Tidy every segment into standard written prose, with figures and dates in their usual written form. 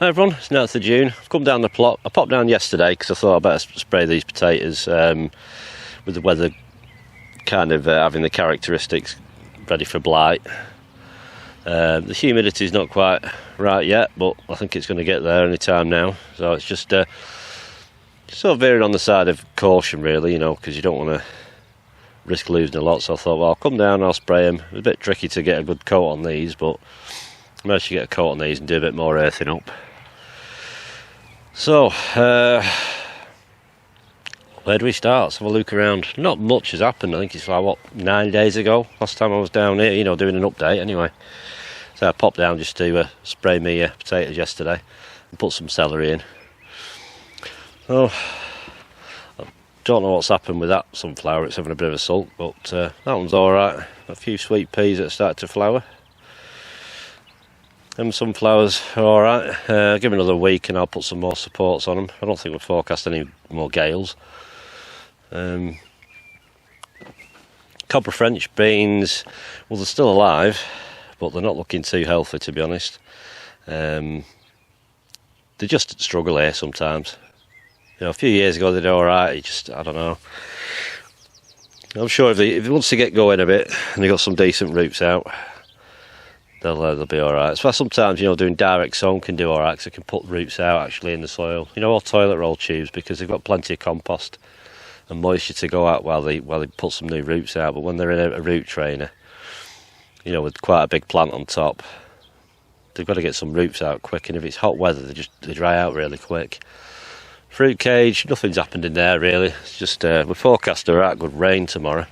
everyone, it's 9th of June. I've come down the plot. I popped down yesterday because I thought I'd better spray these potatoes with the weather kind of having the characteristics ready for blight. The humidity's not quite right yet, but I think it's going to get there any time now. So it's just sort of veering on the side of caution really, you know, because you don't want to risk losing a lot. So I thought, well, I'll come down and I'll spray them. It's a bit tricky to get a good coat on these, but I managed to get a coat on these and do a bit more earthing up. So, where do we start? Let's have a look around. Not much has happened. I think it's like, what, 9 days ago? Last time I was down here, you know, doing an update anyway. So I popped down just to spray me potatoes yesterday and put some celery in. So, I don't know what's happened with that sunflower. It's having a bit of a sulk, but that one's alright. A few sweet peas that start to flower. Them sunflowers are alright. Give them another week and I'll put some more supports on them. I don't think we'll forecast any more gales. Copper French beans, well, they're still alive, but they're not looking too healthy, to be honest. They just struggle here sometimes. You know, a few years ago they did alright. I don't know. I'm sure if once they get going a bit and they got some decent roots out, they'll be alright. So sometimes, you know, doing direct sown can do alright because they can put roots out actually in the soil. You know, or toilet roll tubes, because they've got plenty of compost and moisture to go out while they put some new roots out. But when they're in a root trainer, you know, with quite a big plant on top, they've got to get some roots out quick. And if it's hot weather, they dry out really quick. Fruit cage, nothing's happened in there really. It's just we forecast alright good rain tomorrow,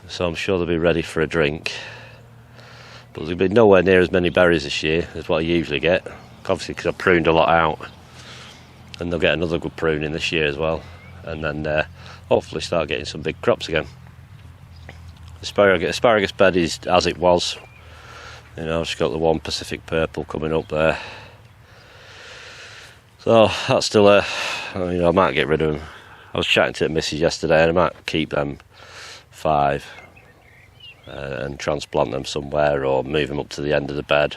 so I'm sure they'll be ready for a drink. But there'll be nowhere near as many berries this year as what I usually get, obviously because I pruned a lot out, and they'll get another good pruning this year as well, and then hopefully start getting some big crops again. Asparagus bed is as it was, you know. I've just got the one Pacific Purple coming up there, so that's still you know, I might get rid of them. I was chatting to the missus yesterday and I might keep them 5 and transplant them somewhere or move them up to the end of the bed.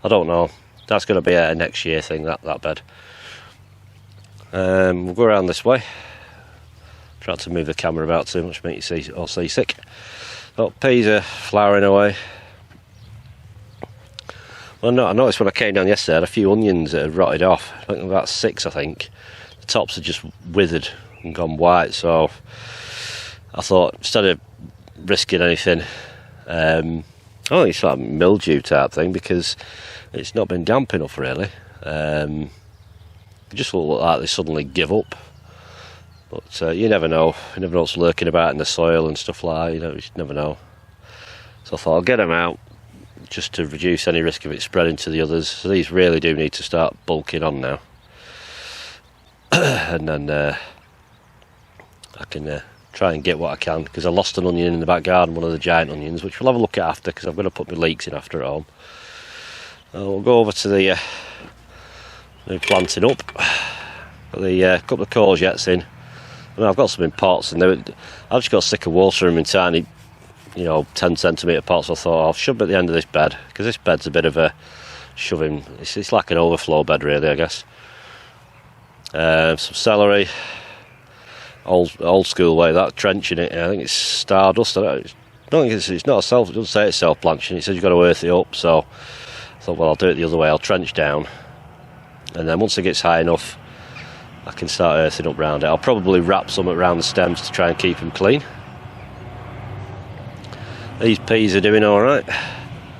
I don't know. That's going to be a next year thing, that bed. We'll go around this way. Try not to move the camera about too much, make you see sick. Oh, peas are flowering away. Well, no, I noticed when I came down yesterday I had a few onions that had rotted off. I think about 6, I think. The tops had just withered and gone white, so I thought instead of risking anything, oh, it's like a mildew type thing because it's not been damp enough really. It just look like they suddenly give up, but you never know. You never know what's lurking about in the soil and stuff like that. You know, you just never know. So I thought I'll get them out just to reduce any risk of it spreading to the others. So these really do need to start bulking on now, and then I can try and get what I can, because I lost an onion in the back garden, one of the giant onions, which we'll have a look at after, because I'm going to put my leeks in after at home. We'll go over to the new planting up. Got the couple of courgettes in. I've got some in pots, and I've just got sick of watering them in tiny, you know, 10cm pots. So I thought I'll shove them at the end of this bed, because this bed's a bit of a shoving. It's like an overflow bed really, I guess. Some celery. Old school way, that trenching it. I think it's stardust. I don't think it's not it doesn't say it's self-planching. It says you've got to earth it up. So I thought, well, I'll do it the other way. I'll trench down, and then once it gets high enough, I can start earthing up round it. I'll probably wrap some around the stems to try and keep them clean. These peas are doing all right.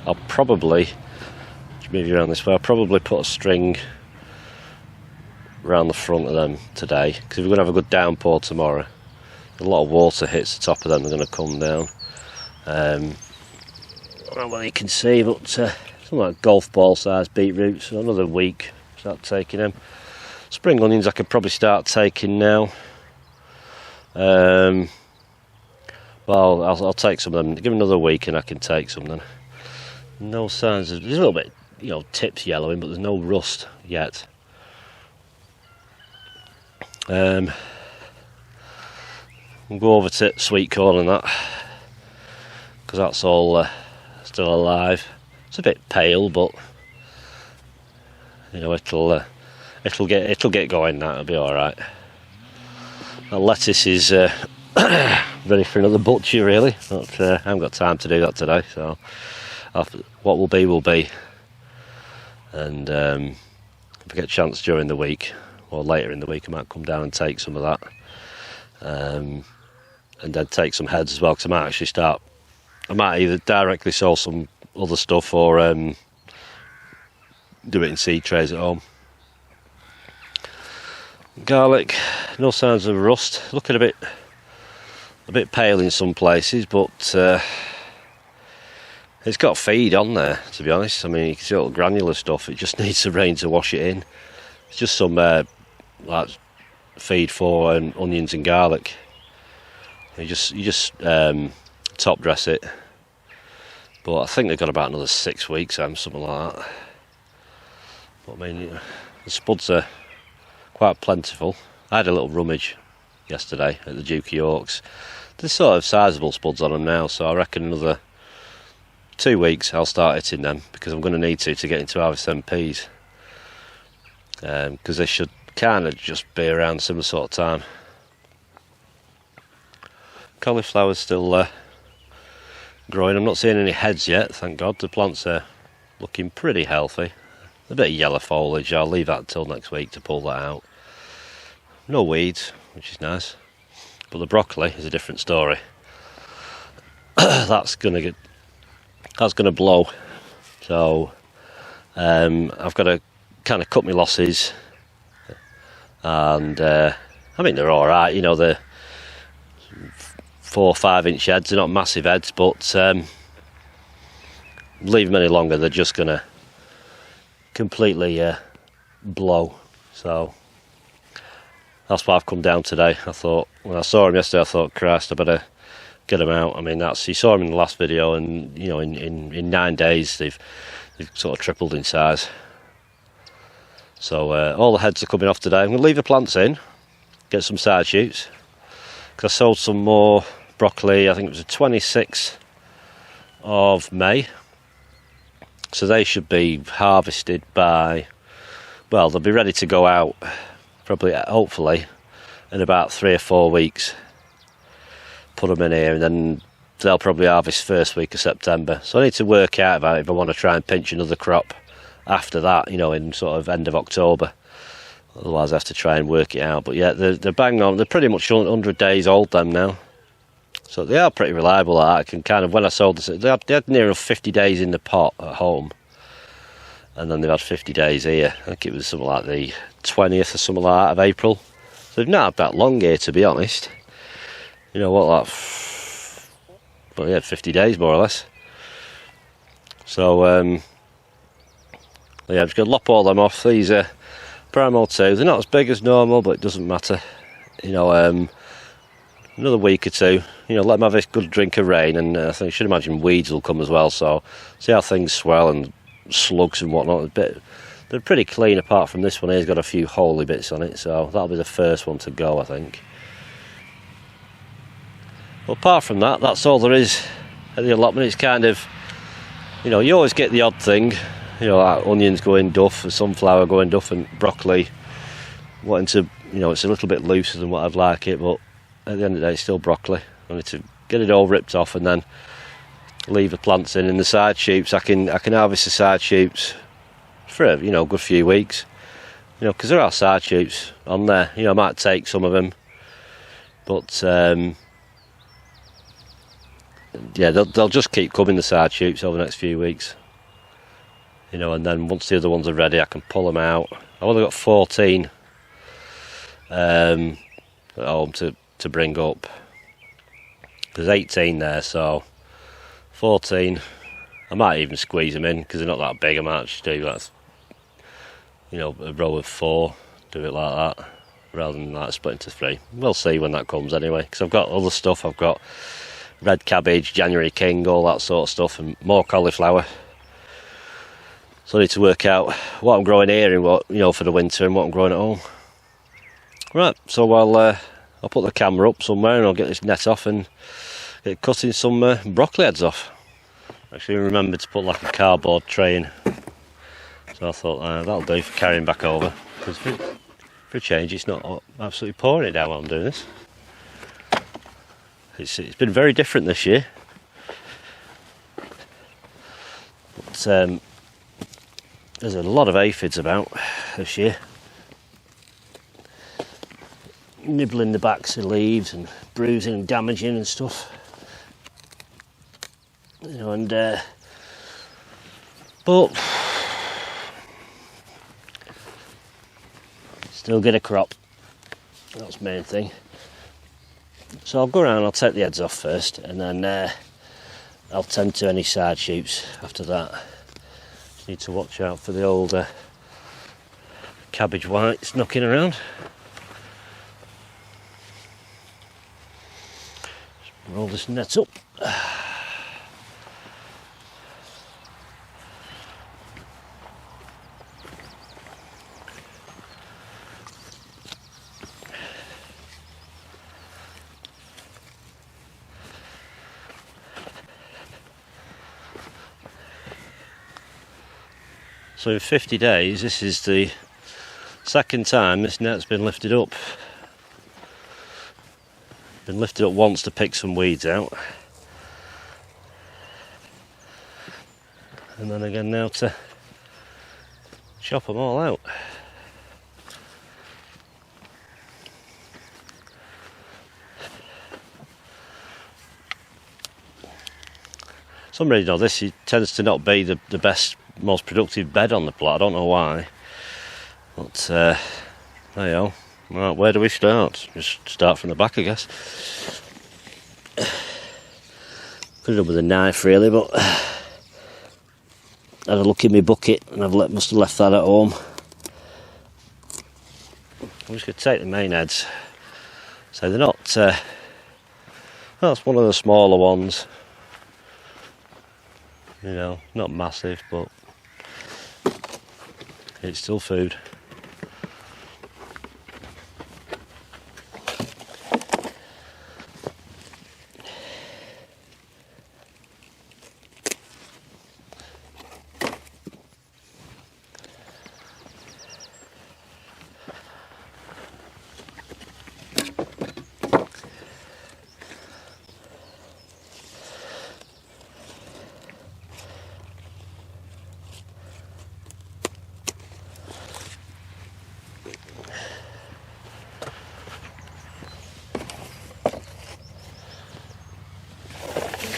I'll probably move you around this way. I'll probably put a string around the front of them today, because we're going to have a good downpour tomorrow. A lot of water hits the top of them, they're going to come down. I don't know whether you can see, but something like golf ball sized beetroots. So another week, start taking them. Spring onions I could probably start taking now. Well, I'll take some of them, give them another week and I can take some then. No signs of, there's a little bit, you know, tips yellowing, but there's no rust yet. We'll go over to sweet corn and that, because that's all still alive. It's a bit pale, but You know, it'll get going. That'll be all right. The lettuce is ready for another butcher, really. But I haven't got time to do that today. So what will be. And if I get a chance during the week or later in the week, I might come down and take some of that, and then take some heads as well. Because I might either directly sow some other stuff or do it in seed trays at home. Garlic, no signs of rust. Looking a bit pale in some places, but it's got feed on there, to be honest. I mean, you can see all the granular stuff. It just needs the rain to wash it in. It's just some like feed for onions and garlic. You just top dress it. But I think they've got about another 6 weeks, something like that. But I mean, the spuds are quite plentiful. I had a little rummage yesterday at the Duke of York's. There's sort of sizable spuds on them now, so I reckon another 2 weeks I'll start hitting them, because I'm going to need to get into harvest them peas, because they should kind of just be around similar sort of time. Cauliflower's still growing. I'm not seeing any heads yet, thank God. The plants are looking pretty healthy. A bit of yellow foliage. I'll leave that until next week to pull that out. No weeds, which is nice. But the broccoli is a different story. That's gonna blow. So I've got to kind of cut my losses, and I mean, they're all right. You know, they're 4 or 5 inch heads. They're not massive heads, but leave them any longer, they're just gonna completely blow. So that's why I've come down today. I thought, when I saw him yesterday, I thought, Christ, I better get them out. I mean, you saw him in the last video, and you know, in 9 days they've sort of tripled in size. So all the heads are coming off today. I'm going to leave the plants in, get some side shoots, because I sold some more broccoli. I think it was the 26th of May. So they should be harvested by, well, they'll be ready to go out probably, hopefully, in about 3 or 4 weeks. Put them in here, and then they'll probably harvest first week of September. So I need to work out about it if I want to try and pinch another crop after that, you know, in sort of end of October. Otherwise I have to try and work it out. But yeah, they're bang on. They're pretty much 100 days old, them now. So they are pretty reliable. I can kind of, when I sold this, they had near enough 50 days in the pot at home, and then they've had 50 days here. I think it was something like the 20th or something like that of April. So they've not had that long here, to be honest. You know what, like, well, yeah, 50 days more or less. So yeah, I'm just going to lop all them off. These are Primo 2. They're not as big as normal, but it doesn't matter. You know, another week or two, you know, let them have a good drink of rain, and I think, I should imagine weeds will come as well. So see how things swell and slugs and whatnot. They're pretty clean, apart from this one here. It's got a few holy bits on it, so that'll be the first one to go, I think. But apart from that, that's all there is at the allotment. It's kind of, you know, you always get the odd thing, you know, like onions going duff, sunflower going duff, and broccoli wanting to, you know, it's a little bit looser than what I'd like it, but at the end of the day, it's still broccoli. I need to get it all ripped off and then leave the plants in. And the side shoots, I can harvest the side shoots for a, you know, good few weeks. You know, because there are side shoots on there. You know, I might take some of them, but yeah, they'll just keep coming, the side shoots, over the next few weeks. You know, and then once the other ones are ready, I can pull them out. I've only got 14 at home to bring up. There's 18 there, so 14. I might even squeeze them in, because they're not that big. I might just do that, you know, a row of 4, do it like that, rather than like split into 3. We'll see when that comes anyway, because I've got other stuff. I've got red cabbage, January King, all that sort of stuff, and more cauliflower. So I need to work out what I'm growing here and what, you know, for the winter, and what I'm growing at home. Right, so I'll put the camera up somewhere, and I'll get this net off and get cutting some broccoli heads off. Actually, remember to put like a cardboard tray in, so So I thought that'll do for carrying back over, because for a change it's not absolutely pouring it down while I'm doing this. It's been very different this year. But, there's a lot of aphids about this year, nibbling the backs of leaves and bruising and damaging and stuff. You know, and but still get a crop. That's the main thing. So I'll go around, I'll take the heads off first, and then I'll tend to any side shoots after that. Just need to watch out for the old cabbage whites knocking around. Just roll this net up. So in 50 days, this is the second time this net's been lifted up. Been lifted up once to pick some weeds out, and then again now to chop them all out. Somebody know this, it tends to not be the best, most productive bed on the plot. I don't know why, but there you go. Right, where do we start? Just start from the back, I guess. Could have done with a knife really, but I had a look in my bucket and must have left that at home. I'm just going to take the main heads. So they're not, well, it's one of the smaller ones. You know, not massive, but it's still food.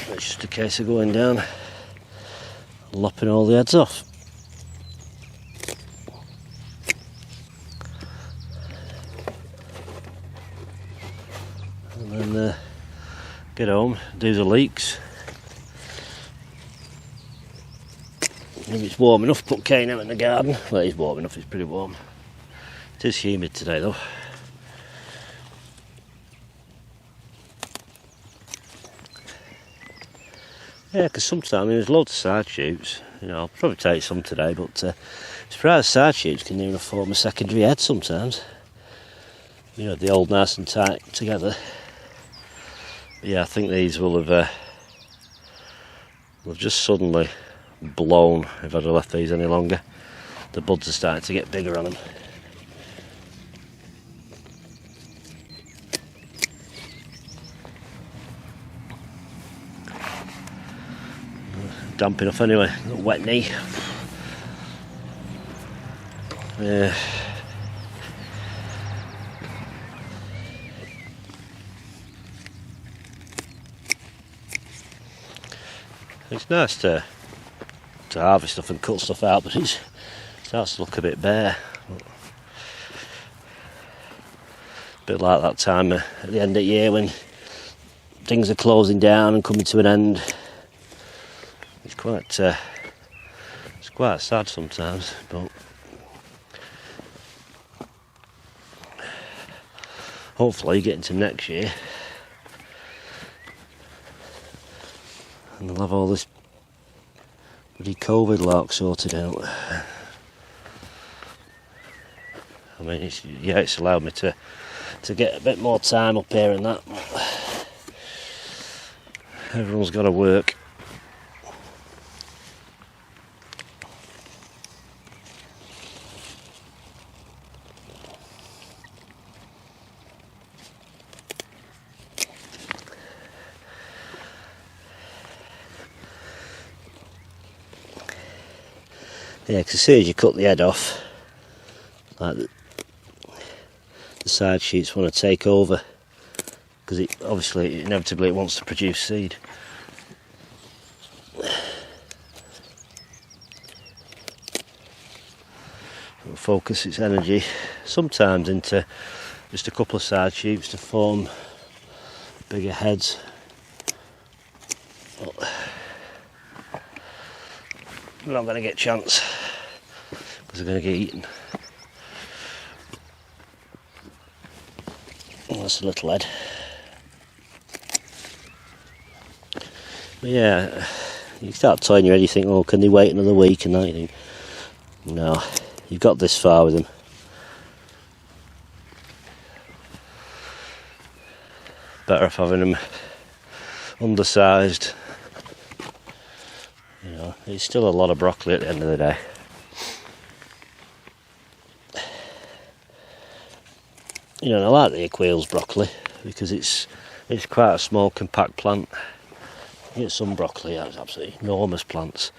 It's just a case of going down, lopping all the heads off. And then get home, do the leeks. If it's warm enough, put Kane out in the garden. Well, it's warm enough, it's pretty warm. It is humid today though. Yeah, because sometimes there's loads of side shoots. You know, I'll probably take some today, but surprised side shoots can even form a secondary head sometimes. You know, they hold nice and tight together. But yeah, I think these will have just suddenly blown if I'd have left these any longer. The buds are starting to get bigger on them. Damp enough anyway, a little wet knee. Yeah. It's nice to harvest stuff and cut stuff out, but it starts to look a bit bare. A bit like that time at the end of the year when things are closing down and coming to an end. It's quite sad sometimes, but hopefully get into next year and they'll have all this bloody COVID lark sorted out. I mean, it's allowed me to get a bit more time up here and that. Everyone's got to work. Yeah, because as soon as you cut the head off, like the side shoots want to take over, because it obviously inevitably it wants to produce seed. It'll focus its energy sometimes into just a couple of side shoots to form bigger heads. But we're not going to get a chance because they're going to get eaten. Oh, that's a little head. But yeah, you start toying your head, you think, oh, can they wait another week? And that, you think, no, you've got this far with them. Better off having them undersized. You know, it's still a lot of broccoli at the end of the day. You know, and I like the Equeel's broccoli because it's quite a small, compact plant. You get some broccoli out, it's absolutely enormous plants.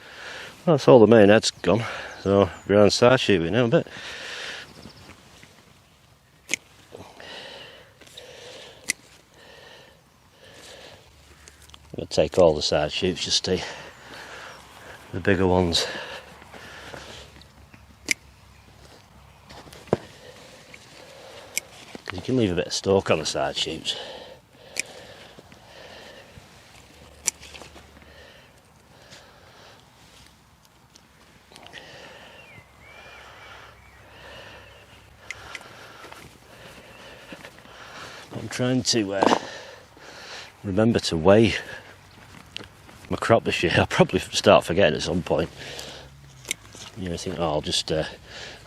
Well, that's all the main head's gone, so we're on side shooting now a bit. I'm going to take all the side shoots, just the bigger ones. Because you can leave a bit of stalk on the side shoots. I'm trying to remember to weigh my crop this year. I'll probably start forgetting at some point. You know, think, oh,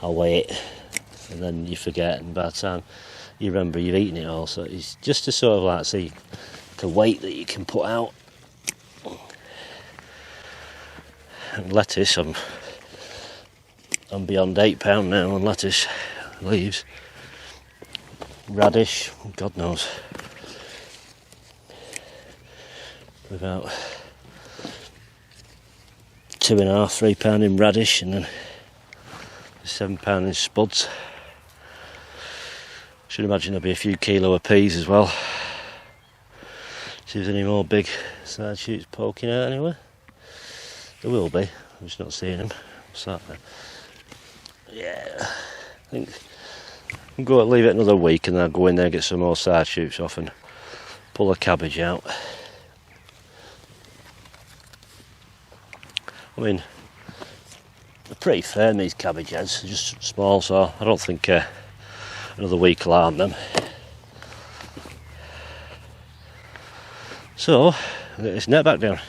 I'll weigh it, and then you forget, and by the time you remember, you've eaten it all. So it's just to sort of like see the weight that you can put out. And lettuce, I'm beyond £8 now on lettuce leaves. Radish, God knows. About £2.5, £3 in radish, and then £7 in spuds. Should imagine there'll be a few kilo of peas as well. See if there's any more big side shoots poking out anywhere. There will be, I'm just not seeing them. What's that then? Yeah, I think I'm going to leave it another week and then I'll go in there and get some more side shoots off and pull the cabbage out. I mean, they're pretty firm, these cabbage heads, they're just small, so I don't think another week will harm them. So, I'll get this net back down.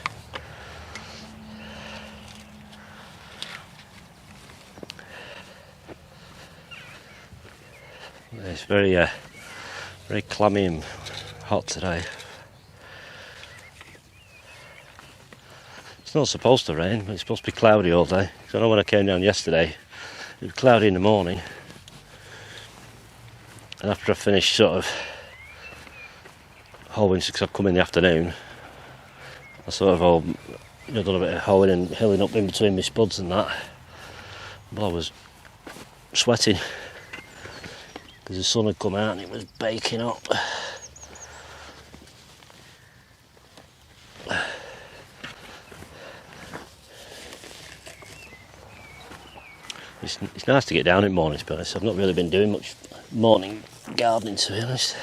It's very clammy and hot today. It's not supposed to rain, but it's supposed to be cloudy all day. So I know when I came down yesterday, it was cloudy in the morning. And after I finished sort of hoeing, because I've come in the afternoon, I sort of done a bit of hoeing and hilling up in between my spuds and that. But I was sweating because the sun had come out and it was baking up. It's nice to get down in mornings, but I've not really been doing much morning gardening, to be honest.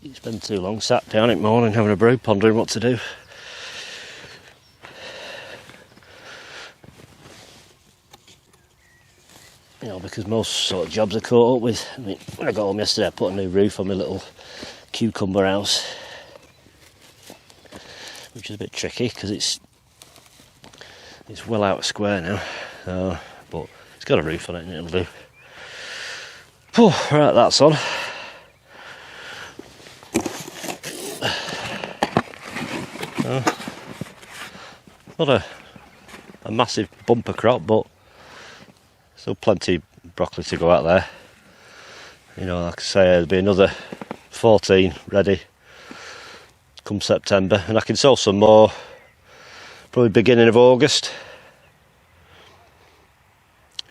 You spend too long sat down in the morning having a brew, pondering what to do. You know, because most sort of jobs are caught up with. I mean, when I got home yesterday, I put a new roof on my little cucumber house, which is a bit tricky because it's well out of square now, but it's got a roof on it and it'll do. Oh, right, that's on. Not a massive bumper crop, but still plenty of broccoli to go out there. You know, like I say, there'll be another 14 ready. come September, and I can sow some more probably beginning of August.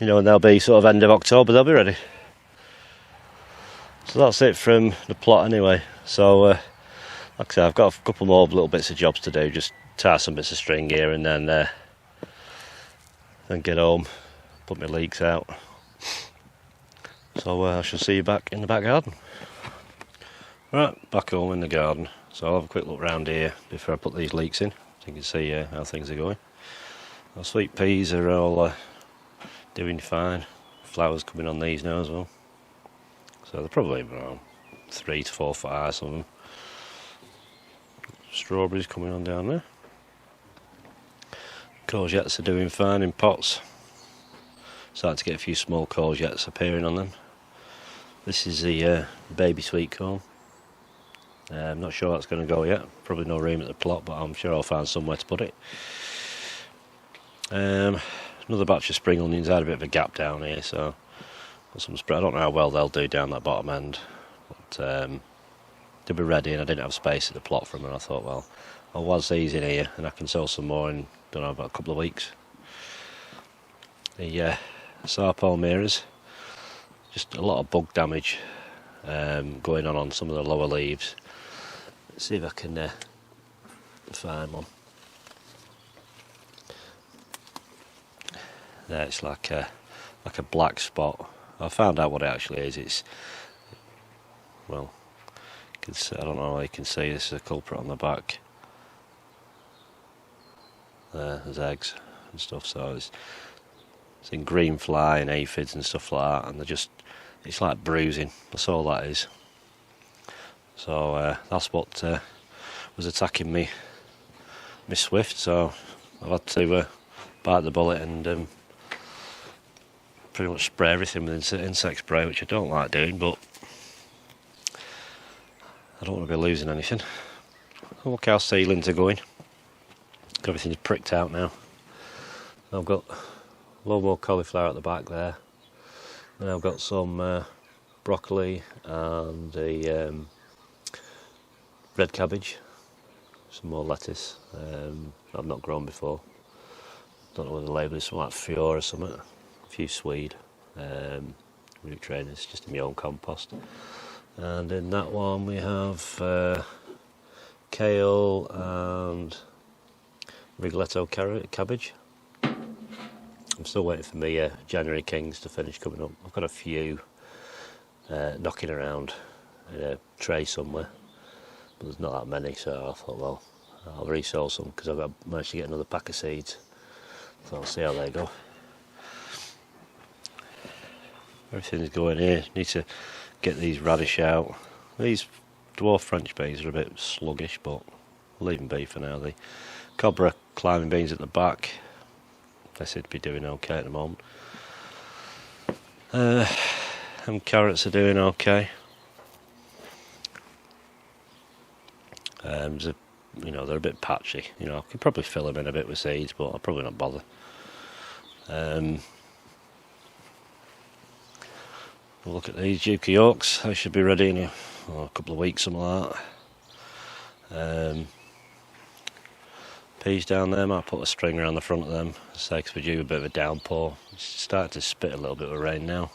You know, and they'll be sort of end of October, they'll be ready. So that's it from the plot anyway. So like I said, I've got a couple more little bits of jobs to do, just tie some bits of string here and then get home, put my leeks out. So I shall see you back in the back garden. Right, back home in the garden. So I'll have a quick look round here before I put these leeks in, so you can see how things are going. Our sweet peas are all doing fine. Flowers coming on these now as well. So they're probably around 3 to 4 foot high, some of them. Strawberries coming on down there. Courgettes are doing fine in pots. Starting to get a few small courgettes appearing on them. This is the baby sweet corn. I'm not sure that's going to go yet. Probably no room at the plot, but I'm sure I'll find somewhere to put it. Another batch of spring onions. I had a bit of a gap down here, so some spread. I don't know how well they'll do down that bottom end, but they'll be ready, and I didn't have space at the plot for them, and I thought, well, I'll was these in here, and I can sell some more in, don't know, about a couple of weeks. The sour palmeiras, just a lot of bug damage going on some of the lower leaves. Let's see if I can find one. There, it's like a black spot. I found out what it actually is. It's, well, I don't know how you can see, this is a culprit on the back. There's eggs and stuff, so it's in green fly and aphids and stuff like that, and it's like bruising, that's all that is. So that's what was attacking me swift, so I've had to bite the bullet and pretty much spray everything with insect spray, which I don't like doing, but I don't want to be losing anything. Look how seedlings are going. Everything's pricked out now. I've got a lot more cauliflower at the back there, and I've got some broccoli and a red cabbage, some more lettuce I've not grown before. Don't know what the label is, something like Fior or something. A few swede, root trainers, just in my own compost. And in that one we have kale and Rigoletto cabbage. I'm still waiting for my January Kings to finish coming up. I've got a few knocking around in a tray somewhere, but there's not that many, so I thought, well, I'll resow some because I've managed to get another pack of seeds, so I'll see how they go. Everything's going here. Need to get these radish out. These dwarf French beans are a bit sluggish, but we'll leave them be for now. The cobra climbing beans at the back, they seem to be doing okay at the moment. And carrots are doing okay. They're a bit patchy. I could probably fill them in a bit with seeds, but I'll probably not bother. We'll look at these Duke Yorks. They should be ready in a couple of weeks, something like that. Peas down there, might put a string around the front of them, because we're due a bit of a downpour. It's starting to spit a little bit of rain now.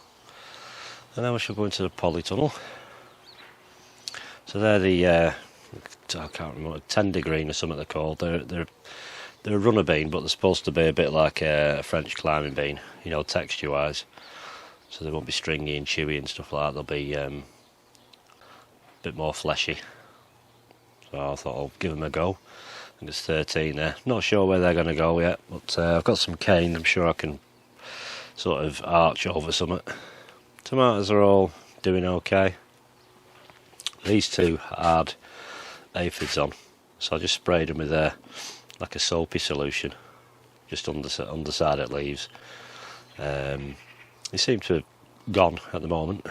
And then we shall go into the polytunnel. So they're the, I can't remember, tender green or something they're called. They're a runner bean, but they're supposed to be a bit like a French climbing bean, texture-wise. So they won't be stringy and chewy and stuff like that. They'll be a bit more fleshy. So I thought I'll give them a go. I think there's 13 there. Not sure where they're going to go yet, but I've got some cane. I'm sure I can sort of arch over some. Tomatoes are all doing okay. These two had aphids on, so I just sprayed them with like a soapy solution, just underside of leaves. They seem to have gone at the moment,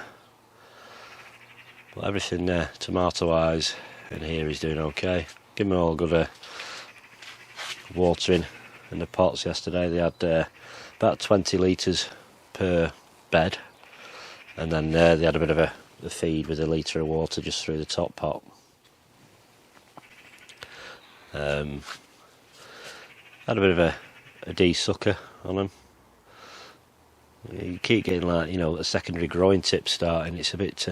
but everything tomato-wise in here is doing okay. Give them all good watering in the pots yesterday. They had about 20 litres per bed, and then they had a bit of a feed with a litre of water just through the top pot. Had a bit of a de-sucker on them. You keep getting like, you know, a secondary growing tip starting. It's a bit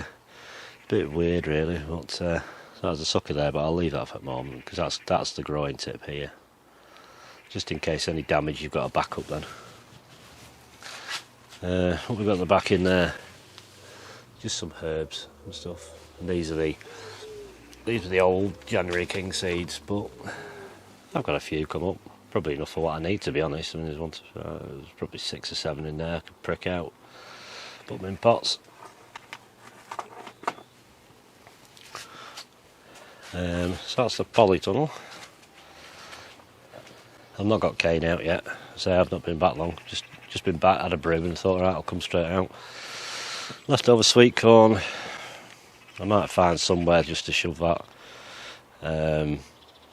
weird really, but so there's a sucker there, but I'll leave that for the moment because that's the growing tip here. Just in case any damage, you've got a backup then. What we've got at the back in there, just some herbs and stuff. And these are the old January King seeds, but I've got a few come up. Probably enough for what I need, to be honest. I mean, there's probably 6 or 7 in there I could prick out. Put them in pots. So that's the polytunnel. I've not got cane out yet, so I've not been back long. Just been back, had a brew and thought, right, I'll come straight out. Leftover sweet corn. I might find somewhere just to shove that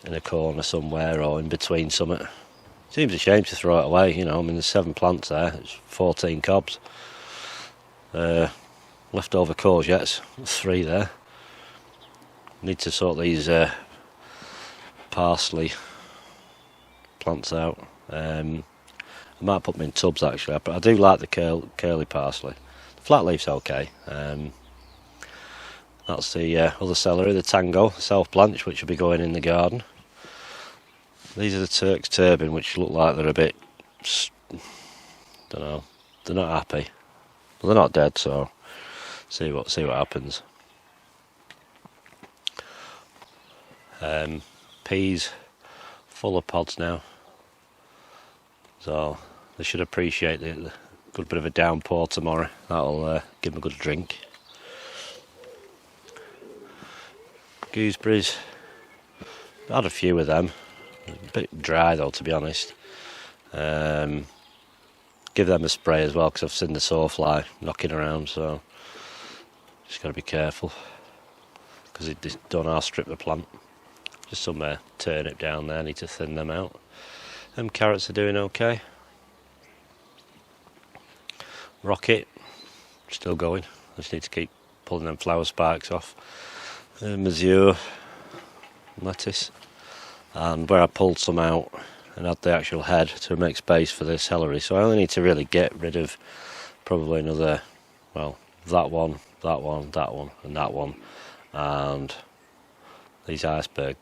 in a corner somewhere or in between something. Seems a shame to throw it away, you know. I mean, there's 7 plants there. It's 14 cobs. Leftover courgettes, 3 there. Need to sort these parsley plants out. I might put them in tubs actually, but I do like the curly parsley. The flat leaf's okay. That's the other celery, the tango, the self-blanch, which will be going in the garden. These are the Turk's turban, which look like they're a bit, don't know, they're not happy. But they're not dead, so see what happens. Peas full of pods now, so they should appreciate the good bit of a downpour tomorrow. That'll give them a good drink. Gooseberries, I had a few of them. A bit dry though, to be honest. Give them a spray as well, because I've seen the sawfly knocking around, so just got to be careful because it don't outstrip the plant. Just some turnip down there, need to thin them out. Carrots are doing okay. Rocket, still going. I just need to keep pulling them flower spikes off. Mazure, lettuce. And where I pulled some out and had the actual head to make space for the celery. So I only need to really get rid of probably another, well, that one, and that one. And these iceberg.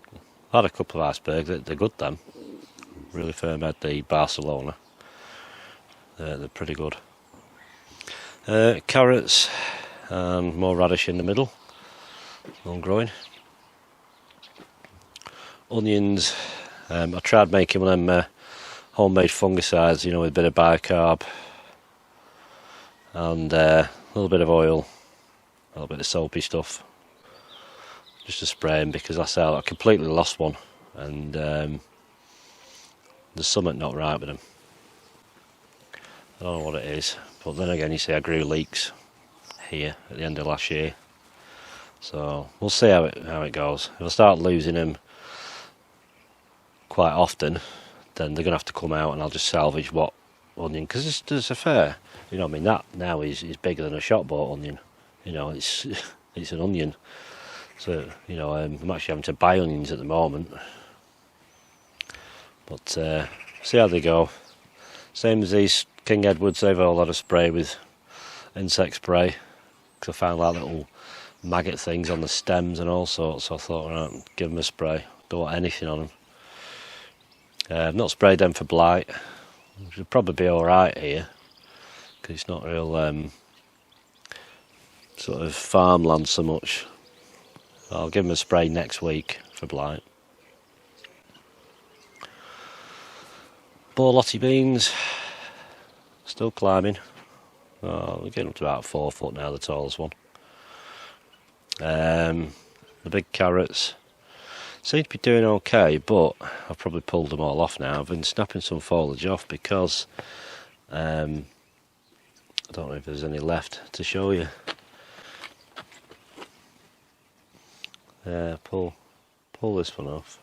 I had a couple of icebergs, they're good then. Really firm head, the Barcelona. They're pretty good. Carrots and more radish in the middle. All growing. Onions. I tried making one of them homemade fungicides, you know, with a bit of bicarb and a little bit of oil, a little bit of soapy stuff, just to spray them, because I completely lost one, and there's something not right with them. I don't know what it is, but then again, you see, I grew leeks here at the end of last year, so we'll see how it goes. If I start losing them quite often, then they're going to have to come out and I'll just salvage what onion, because there's a fair, you know what I mean, that now is bigger than a shop bought onion, you know, it's an onion, so, you know, I'm actually having to buy onions at the moment, but see how they go. Same as these King Edwards, they've all had a spray with insect spray, because I found like little maggot things on the stems and all sorts, so I thought, right, give them a spray, don't want anything on them. I've not sprayed them for blight, which would probably be alright here, because it's not real sort of farmland so much. I'll give them a spray next week for blight. Borlotti beans, still climbing. Oh, we're getting up to about 4 foot now, the tallest one. The big carrots seem to be doing okay, but I've probably pulled them all off now. I've been snapping some foliage off because I don't know if there's any left to show you. Pull this one off.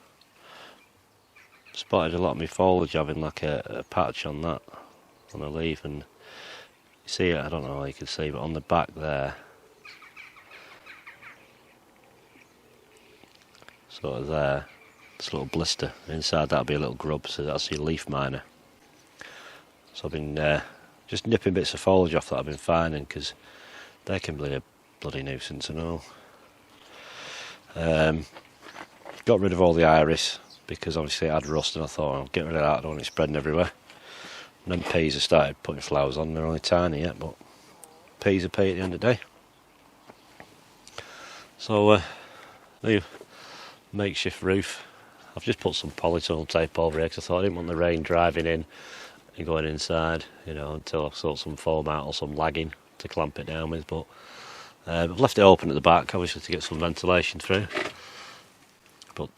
Spotted a lot of my foliage having like a patch on that, on a leaf, and you see it, I don't know how you can see, but on the back there, sort of there, this little blister. Inside that'll be a little grub, so that's your leaf miner. So I've been just nipping bits of foliage off that I've been finding, because they can be a bloody nuisance and all. Got rid of all the iris, because obviously it had rust, and I thought, I'll get rid of that, I don't want it spreading everywhere. And then peas have started putting flowers on. They're only tiny yet, but peas are pea at the end of the day. So the makeshift roof, I've just put some polytunnel tape over here, because I thought I didn't want the rain driving in and going inside, you know, until I sort some foam out or some lagging to clamp it down with. But I've left it open at the back, obviously, to get some ventilation through. But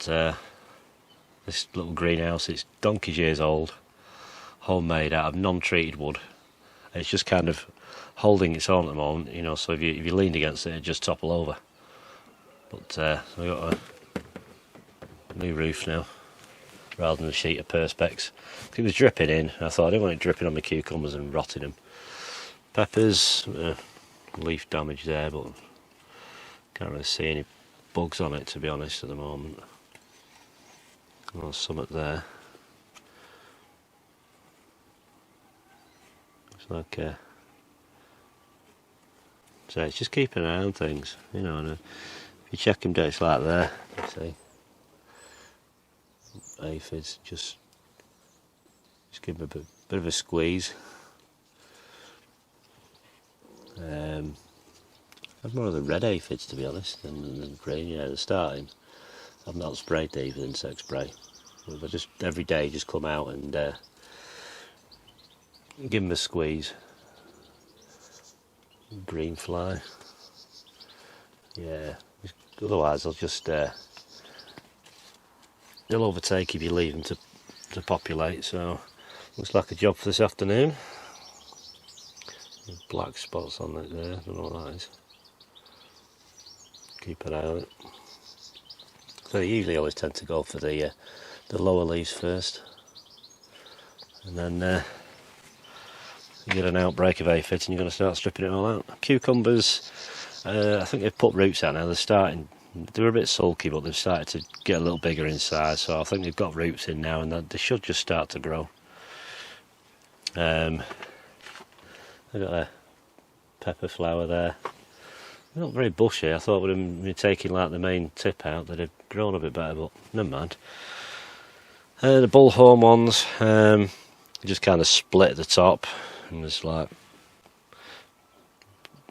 this little greenhouse, it's donkey's years old, homemade out of non-treated wood. And it's just kind of holding its own at the moment, you know, so if you leaned against it, it'd just topple over. But we've got a new roof now, rather than a sheet of perspex. It was dripping in, I thought I didn't want it dripping on my cucumbers and rotting them. Peppers, leaf damage there, but can't really see any bugs on it, to be honest, at the moment. There's something there. It's like so it's just keeping an eye on things, you know. And if you check them down, it's like there. You see, aphids, just give them a bit of a squeeze. I've more of the red aphids, to be honest, than the green. Yeah, they're starting. I've not sprayed these with insect spray, but just every day just come out and give them a squeeze. Green fly. Yeah, otherwise they'll just they'll overtake if you leave them to populate. So looks like a job for this afternoon. There's black spots on it there, I don't know what that is. Keep an eye on it. So they usually always tend to go for the lower leaves first, and then you get an outbreak of aphids and you're going to start stripping it all out. Cucumbers, I think they've put roots out now. They were a bit sulky, but they've started to get a little bigger inside, so I think they've got roots in now, and they should just start to grow. I've got a pepper flower there. They're not very bushy. I thought with them taking like the main tip out, they'd have grown a bit better, but never mind. The bullhorn ones, just kind of split at the top, and there's like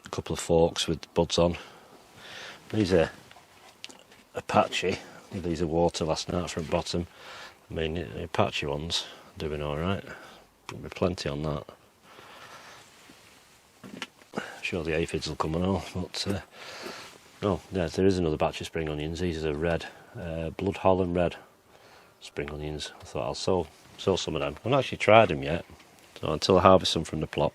a couple of forks with buds on. These are Apache. These are water last night from the bottom. I mean, the Apache ones are doing alright. There'll be plenty on that. Sure the aphids will come and all, but oh yeah, there is another batch of spring onions. These are red, Blood Holland red spring onions. I thought I'll sow some of them. I've not actually tried them yet, so until I harvest them from the plot.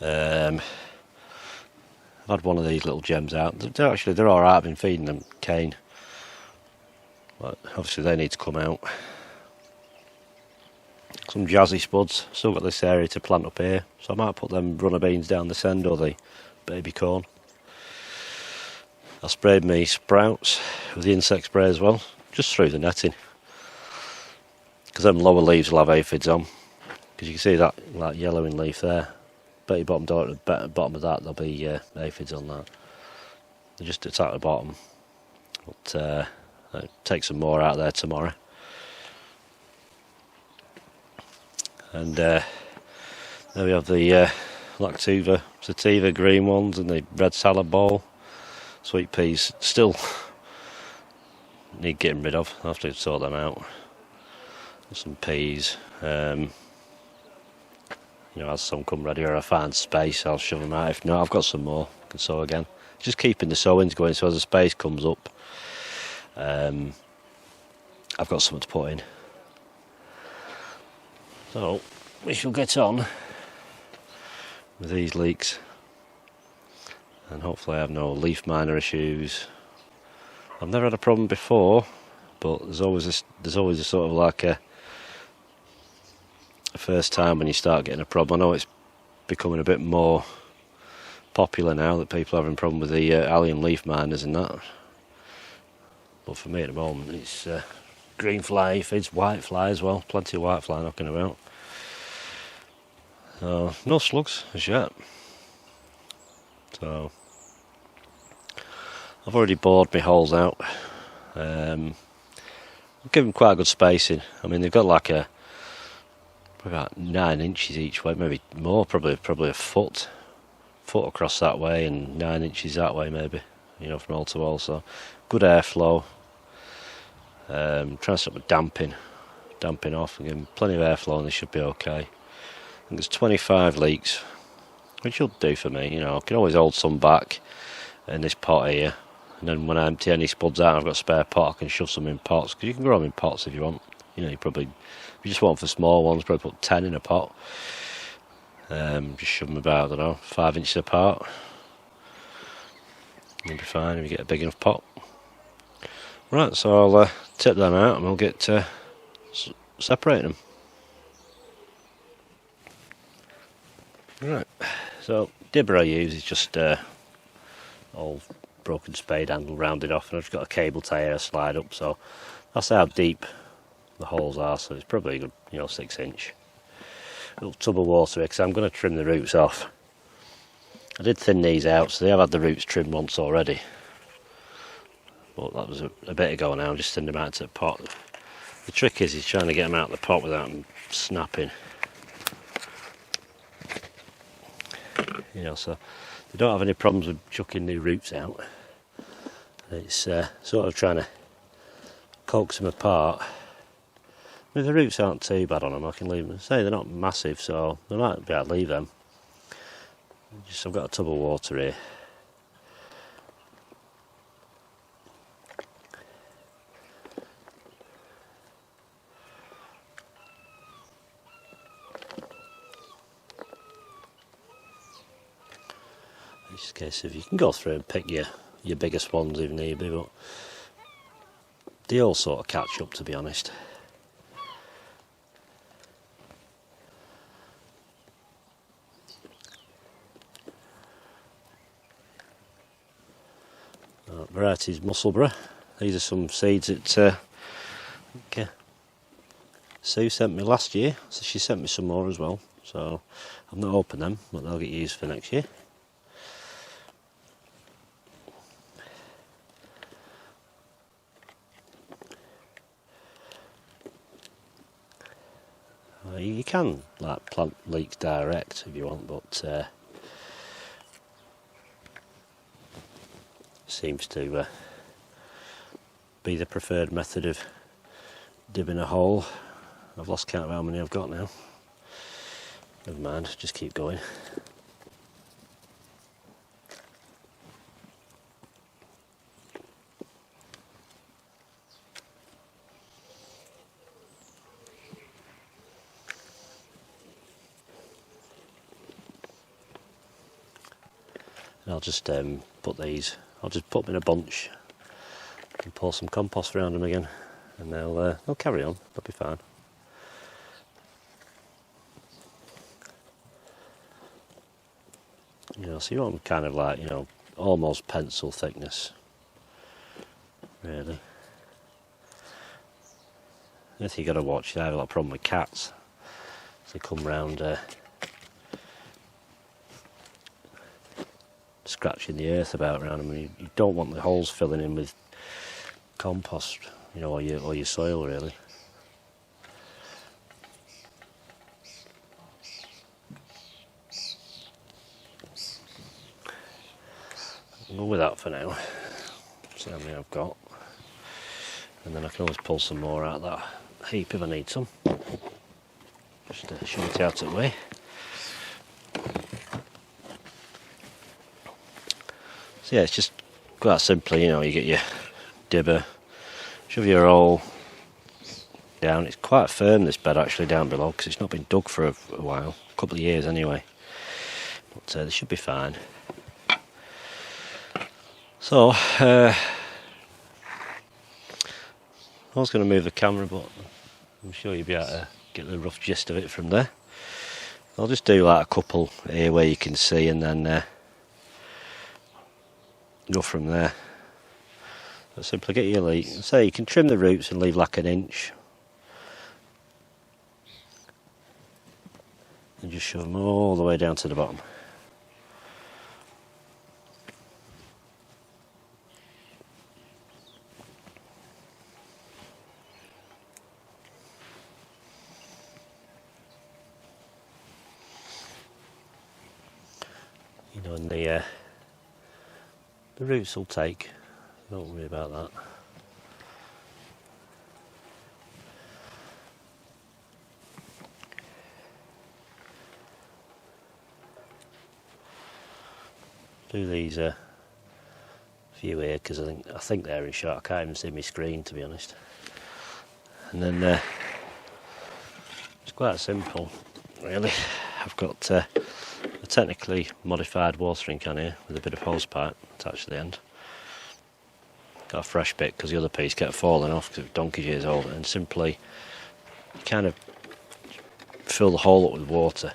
I've had one of these little gems out. They're alright. I've been feeding them cane, but obviously they need to come out. Some jazzy spuds. Still got this area to plant up here, so I might put them runner beans down this end, or the baby corn. I sprayed me sprouts with the insect spray as well, just through the netting, because them lower leaves will have aphids on. Because you can see that like yellowing leaf there. Bet your bottom door at the bottom of that there'll be aphids on that. They just attack the bottom, but I'll take some more out there tomorrow. And there we have the lactiva, sativa green ones, and the red salad bowl. Sweet peas still need getting rid of. I'll have to sort them out. Some peas. You know, as some come ready or I find space, I'll shove them out. If not, I've got some more. I can sow again. Just keeping the sowings going, so as the space comes up, I've got something to put in. So we shall get on with these leeks, and hopefully I have no leaf miner issues. I've never had a problem before, but there's always a sort of like a first time when you start getting a problem. I know it's becoming a bit more popular now that people are having a problem with the allium leaf miners and that. But for me at the moment, it's green fly aphids, white fly as well. Plenty of white fly knocking about. No slugs as yet. So I've already bored my holes out. I've given them quite a good spacing. I mean, they've got like about 9 inches each way, maybe more, probably a foot across that way and 9 inches that way maybe, you know, from hole to hole. So good airflow. Trying to stop with damping off and give them plenty of airflow and they should be okay. I think there's 25 leeks, which will do for me. You know, I can always hold some back in this pot here, and then when I empty any spuds out and I've got a spare pot, I can shove some in pots, because you can grow them in pots if you want. You know, if you just want for small ones, probably put 10 in a pot. Just shove them about, I don't know, 5 inches apart. You'll be fine if you get a big enough pot. Right, so I'll take them out and we'll get separating them. Right, so dibber I use is just old broken spade handle rounded off, and I've just got a cable tie here I slide up, so that's how deep the holes are, so it's probably a good, you know, 6 inch. A little tub of water here, because I'm going to trim the roots off. I did thin these out, so they have had the roots trimmed once already. But that was a bit ago now, I'm just thinning them out to the pot. The trick is trying to get them out of the pot without them snapping. You know, so they don't have any problems with chucking new roots out. It's sort of trying to coax them apart. I mean, the roots aren't too bad on them, I can leave them. Say they're not massive, so I might be able to leave them. I've got a tub of water here. It's just a case of you can go through and pick your biggest ones if need be, but they all sort of catch up, to be honest. Varieties Musselburgh. These are some seeds that Sue sent me last year, so she sent me some more as well. So I've not opened them, but they'll get used for next year. You can like plant leeks direct if you want, but seems to be the preferred method of dibbing a hole. I've lost count of how many I've got now. Never mind, just keep going. And I'll just put these, I'll just put them in a bunch and pour some compost around them again, and they'll carry on, they'll be fine. You know, so you want them kind of like, you know, almost pencil thickness, really. The thing you got to watch, I have a lot of problem with cats. They come round scratching the earth about around them, and you don't want the holes filling in with compost, you know, or your soil, really. I'll go with that for now. See how many I've got, and then I can always pull some more out of that heap if I need some. Just shove it out of the way. So yeah, it's just quite simply, you know, you get your dibber, shove your hole down. It's quite firm, this bed, actually, down below, because it's not been dug for a while, a couple of years anyway. But they should be fine. So, I was going to move the camera, but I'm sure you'll be able to get the rough gist of it from there. I'll just do like a couple here where you can see, and then go from there. But simply get your leek. So you can trim the roots and leave like an inch. And just shove them all the way down to the bottom. You know, and the roots will take, don't worry about that. Do these few here because I think they're in shot. I can't even see my screen, to be honest. And then it's quite simple, really. I've got a technically modified watering can here with a bit of hose pipe attached to the end. Got a fresh bit because the other piece kept falling off because it was donkey's years old, and simply kind of fill the hole up with water.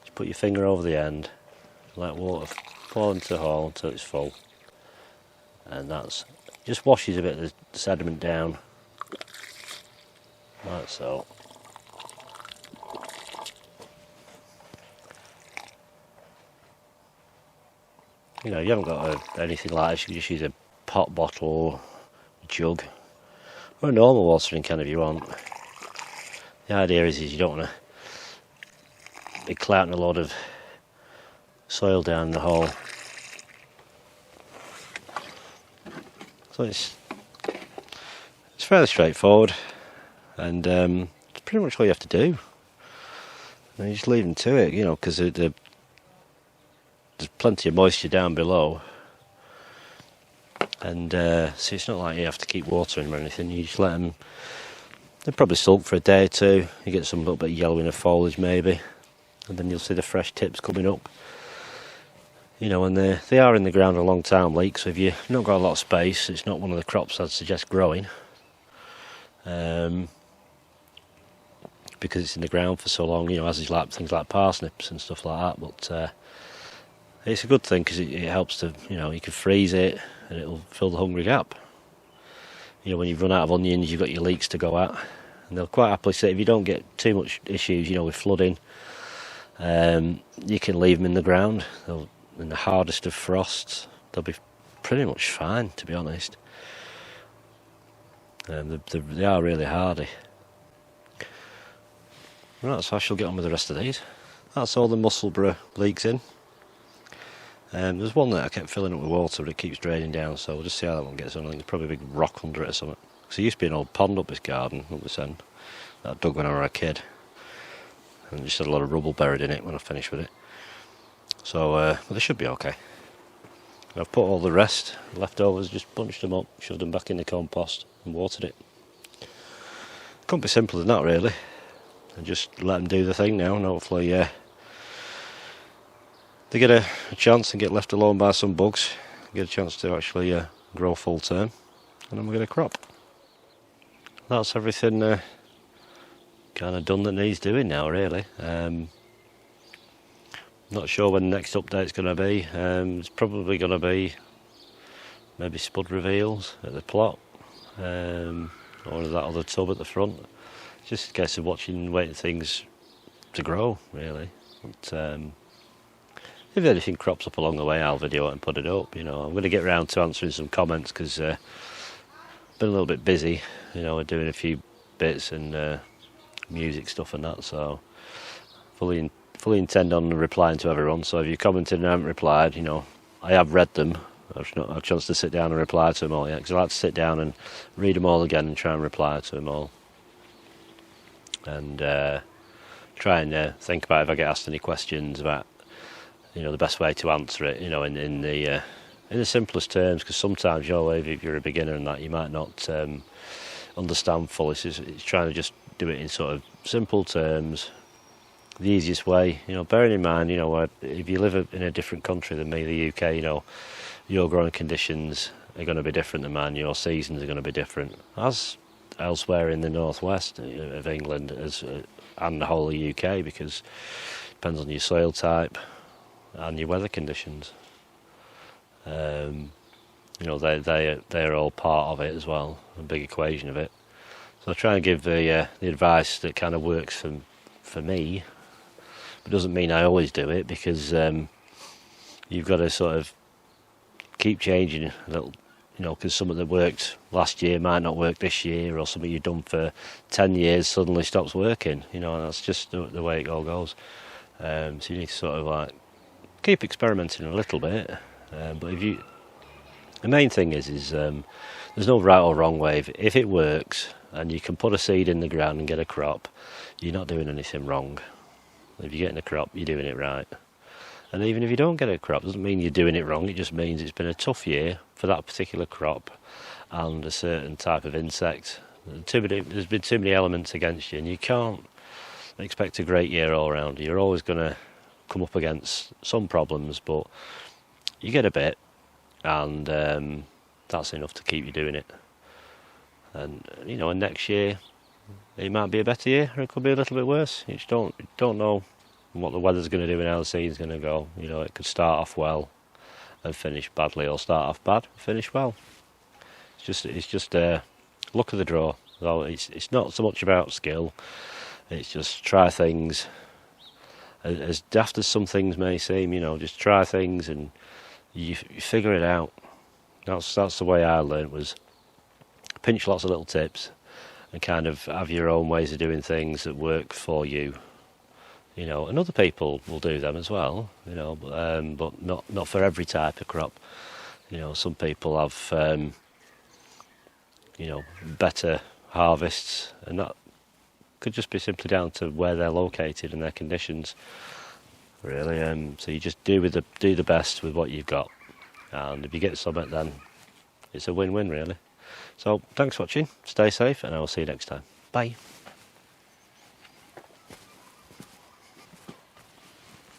Just put your finger over the end, let water fall into the hole until it's full, and that's just washes a bit of the sediment down, like so. You know, you haven't got anything like this. You can just use a pot bottle or a jug or a normal watering can if you want. The idea is you don't want to be clouting a lot of soil down the hole. So it's fairly straightforward, and it's pretty much all you have to do. And you just leave them to it, you know, because there's plenty of moisture down below, and so it's not like you have to keep watering them or anything. You just let them, they'll probably sulk for a day or two. You get some little bit of yellowing of foliage maybe, and then you'll see the fresh tips coming up. You know, and they are in the ground a long time, leeks, so if you've not got a lot of space, it's not one of the crops I'd suggest growing, because it's in the ground for so long, you know, as is like things like parsnips and stuff like that. But it's a good thing because it helps to, you know, you can freeze it and it'll fill the hungry gap. You know, when you've run out of onions, you've got your leeks to go at, and they'll quite happily sit. If you don't get too much issues, you know, with flooding, you can leave them in the ground. In the hardest of frosts, they'll be pretty much fine, to be honest. They are really hardy. Right, so I shall get on with the rest of these. That's all the Musselburgh leeks in. There's one that I kept filling up with water, but it keeps draining down, so we'll just see how that one gets on. I think there's probably a big rock under it or something. Because there used to be an old pond up this garden, up this end, that I dug when I was a kid. And just had a lot of rubble buried in it when I finished with it. So, well, they should be okay. I've put all the rest, leftovers, just bunched them up, shoved them back in the compost and watered it. Couldn't be simpler than that, really. And just let them do the thing now, and hopefully they get a chance and get left alone by some bugs, get a chance to actually grow full term, and then we'll get a crop. That's everything kind of done that needs doing now, really. Not sure when the next update's going to be. It's probably going to be maybe spud reveals at the plot, or that other tub at the front. Just a case of watching and waiting things to grow, really. But, if anything crops up along the way, I'll video it and put it up. You know, I'm going to get round to answering some comments because I've been a little bit busy, you know, doing a few bits and music stuff and that. So fully intend on replying to everyone. So if you commented and I haven't replied, you know, I have read them. I've just not had a chance to sit down and reply to them all yet, because I like to sit down and read them all again and try and reply to them all. And try and think about if I get asked any questions about, you know, the best way to answer it, you know, in the simplest terms, because sometimes, you know, if you're a beginner and that, you might not understand fully. So it's trying to just do it in sort of simple terms, the easiest way, you know, bearing in mind, you know, if you live in a different country than me, the UK, you know, your growing conditions are going to be different than mine, your seasons are going to be different, as elsewhere in the northwest of England and the whole of the UK, because it depends on your soil type and your weather conditions. they're all part of it as well, a big equation of it. So I try and give the advice that kind of works for me. It doesn't mean I always do it, because you've got to sort of keep changing a little, because something that worked last year might not work this year, or something you've done for 10 years suddenly stops working, and that's just the way it all goes. So you need to sort of like keep experimenting a little bit, but the main thing is there's no right or wrong way. If it works and you can put a seed in the ground and get a crop, you're not doing anything wrong. If you're getting a crop, you're doing it right. And even if you don't get a crop, doesn't mean you're doing it wrong. It just means it's been a tough year for that particular crop and a certain type of insect. There's been too many elements against you, and you can't expect a great year all around. You're always going to come up against some problems, but you get a bit, and that's enough to keep you doing it. And and next year it might be a better year, or it could be a little bit worse. You just don't know what the weather's going to do and how the season's going to go. It could start off well and finish badly, or start off bad and finish well. It's just luck of the draw. So it's not so much about skill. It's just try things. As daft as some things may seem, just try things and you figure it out. That's the way I learned, was pinch lots of little tips and kind of have your own ways of doing things that work for you. And other people will do them as well, but not for every type of crop. Some people have, better harvests, and that could just be simply down to where they're located and their conditions, really. So you just do the best with what you've got, and if you get something, then it's a win-win, really. So thanks for watching, stay safe, and I will see you next time. Bye.